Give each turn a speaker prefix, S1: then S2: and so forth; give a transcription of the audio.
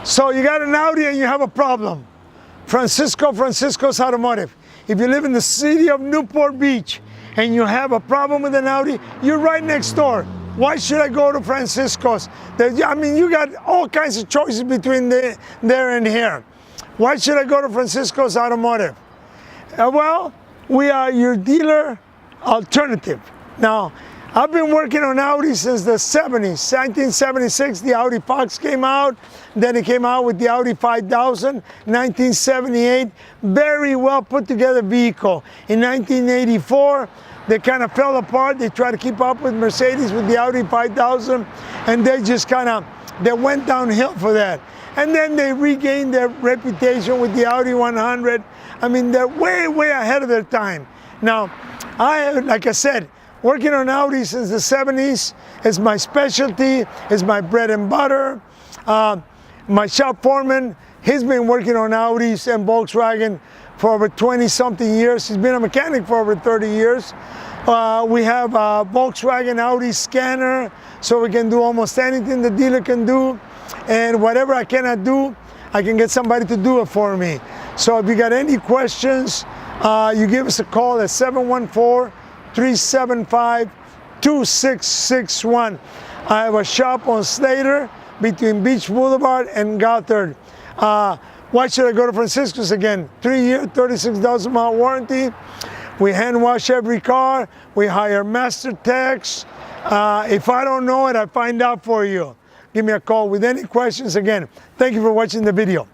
S1: So you got an Audi and you have a problem. Francisco's Automotive. If you live in the city of Newport Beach and you have a problem with an Audi, you're right next door. Why should I go to Francisco's? I mean, you got all kinds of choices between there and here. Why should I go to Francisco's Automotive? Well, we are your dealer alternative. Now, I've been working on Audi since the 70s. 1976, the Audi Fox came out. Then it came out with the Audi 5000. 1978, very well put together vehicle. In 1984, they kind of fell apart. They tried to keep up with Mercedes with the Audi 5000, and they just they went downhill for that. And then they regained their reputation with the Audi 100. I mean, they're way, way ahead of their time. Now, like I said, working on Audi since the 70s is my specialty, is my bread and butter. My shop foreman, he's been working on Audis and Volkswagen for over 20-something years. He's been a mechanic for over 30 years. We have a Volkswagen Audi scanner, so we can do almost anything the dealer can do. And whatever I cannot do, I can get somebody to do it for me. So if you got any questions, you give us a call at 714-375-2661. I have a shop on Slater between Beach Boulevard and Gothard. Why should I go to Francisco's again? 3-year, 36,000-mile warranty. We hand wash every car. We hire master techs. If I don't know it, I find out for you. Give me a call with any questions. Again, thank you for watching the video.